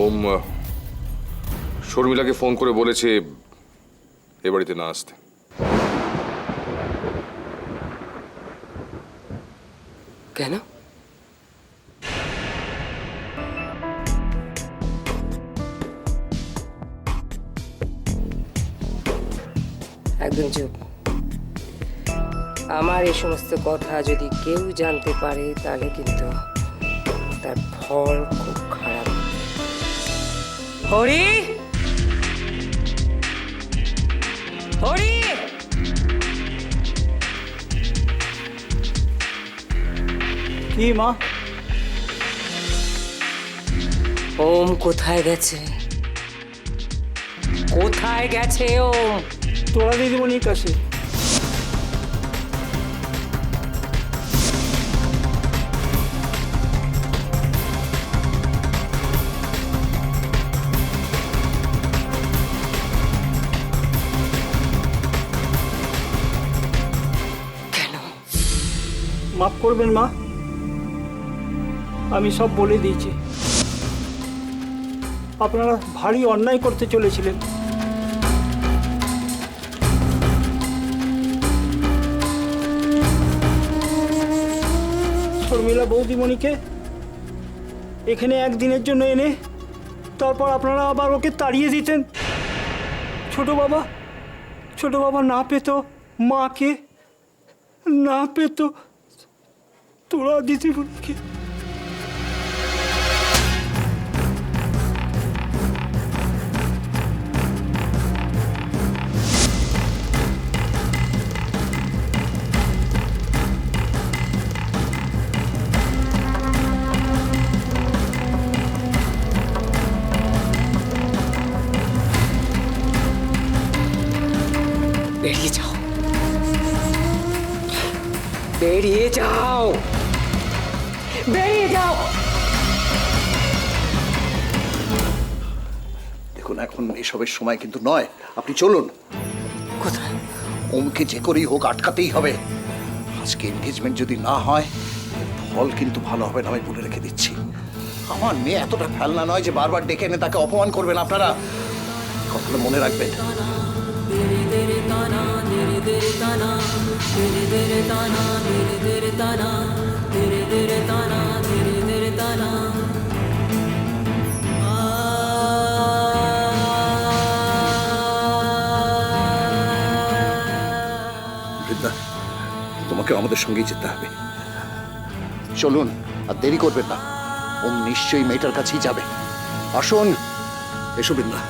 ওম শর্মিলাকে phone করে বলেছে এ বাড়িতে না আসতে। কেন? একদম চুপ। আমার এই সমস্ত কথা যদি কেউ জানতে পারে তাহলে কিন্তু তার ফল খুব খারাপ। হরি, হরি, কি মা? ওম কোথায় গেছে? কোথায় গেছে ওম? তোরা দিদিমণির কাছে। কেন? মাফ করবেন মা, আমি সব বলে দিয়েছি। আপনারা ভারী অন্যায় করতে চলেছিলেন। শর্মিলা বৌদিমণিকে এখানে একদিনের জন্য এনে তারপর আপনারা আবার ওকে তাড়িয়ে দিতেন। ছোট বাবা না পেত মাকে, না পেত তোরা দিদিমণিকে। বেরিয়ে যাও, বেরিয়ে যাও, বেরিয়ে যাও। দেখুন, এখন এসবের সময় কিন্তু নয়, আপনি চলুন। কোথায়? ওমকে যে করেই হোক আটকাতেই হবে। আজকে এনগেজমেন্ট যদি না হয় ফল কিন্তু ভালো হবে না, আমি বলে রেখে দিচ্ছি। আমার মেয়ে এতটা ফেলনা নয় যে বারবার ডেকে এনে তাকে অপমান করবেন আপনারা। কথাটা মনে রাখবেন। বৃন্দা, তোমাকে আমাদের সঙ্গেই যেতে হবে। চলুন, আর দেরি করবেন না। ওম নিশ্চয়ই মেয়েটার কাছেই যাবে। আসুন, এসো বৃন্দা।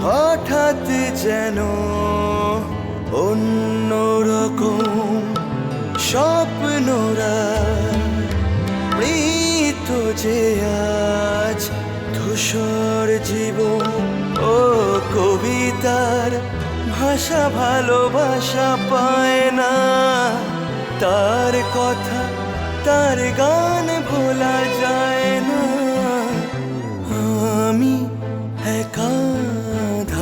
হঠাৎ যেন অন্যরকম স্বপ্নরা মৃত যে আজ ধূসর জীবন ও কবিতার ভাষা ভালোবাসা পায় না। তার কথা তার গান ভোলা যায় না। আমি একাধার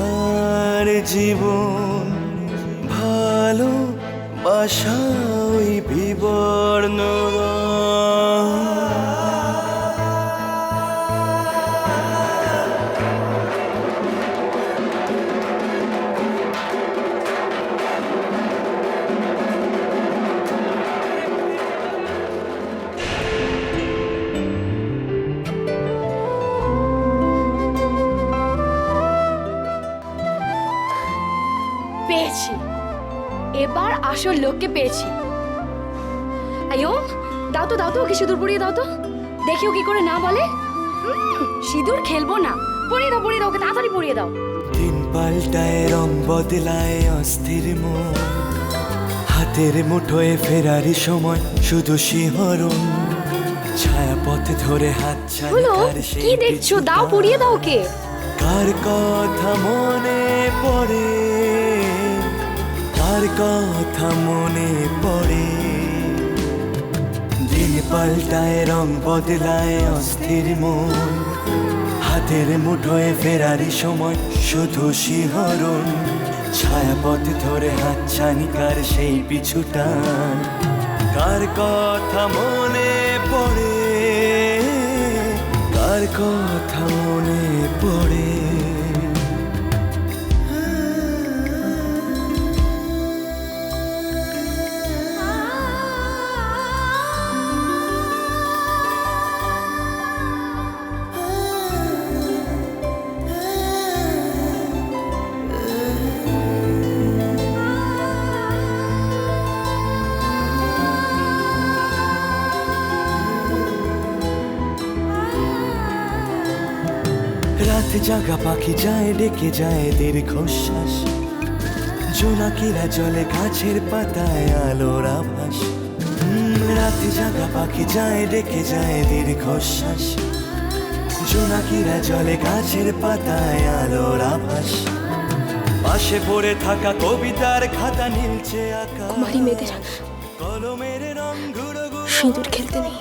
জীবন ভালোবাসা ওই বিবর্ণ আসল লোককে পেয়েছি। আইও, দাও তো ওকে সিঁদুর পরিয়ে দাও তো, দেখি ও কি করে না বলে। সিঁদুর খেলবো না, পরিয়ে দাও ওকে, তাড়াতাড়ি পরিয়ে দাও। দিন পাল্টায় রং বদলায় অস্থির মন, হাতের মুঠোয় ফেরারি সময় শুধু শিহরণ, ছায়াপথ ধরে হাত হলো, কি দেখছো? দাও, পরিয়ে দাও ওকে। কার কথা মনে পড়ে, কার কথা মনে পড়ে। দিন পাল্টায় রং বদলায় অস্থির মন, হাতের মুঠোয় ফেরারি সময় শুধু শিহরণ, ছায়াপথ ধরে হাত ছানিকার সেই পিছুটান। কার কথা মনে পড়ে, কার কথা মনে পড়ে। রাত জাগা পাখি যায় ডেকে যায় দীর্ঘশ্বাস, জোনাকিরা জলে গাছের পাতায় আলোর আভাস। রাত জাগা পাখি যায় ডেকে যায় দীর্ঘশ্বাস, জোনাকিরা জলে গাছের পাতায় আলোর আভাস। পাশে পড়ে থাকা কবিতার খাতা নীলছে আকাশ, কুমারী মেয়েদের কলমের রং ঘুরো সিঁদুর খেলতে নেই।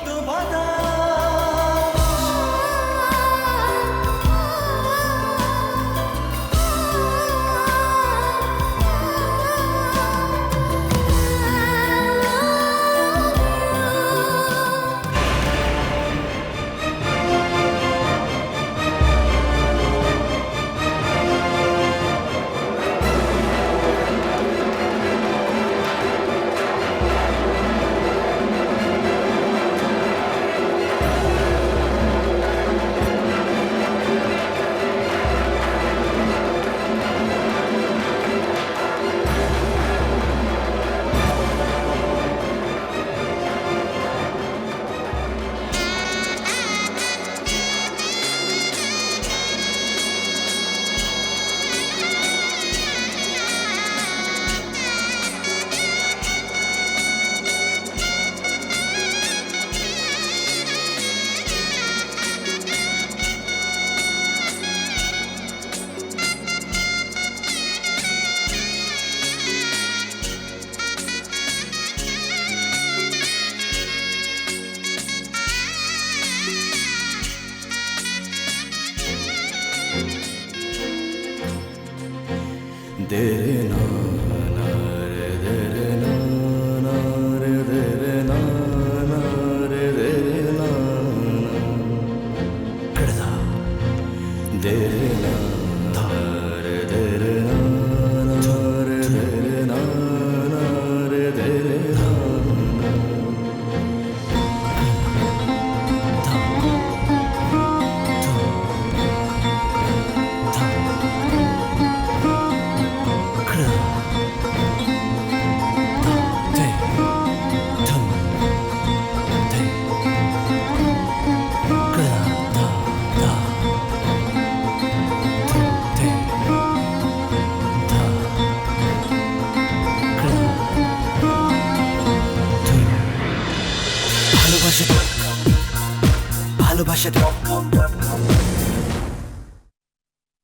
ভালোবাসা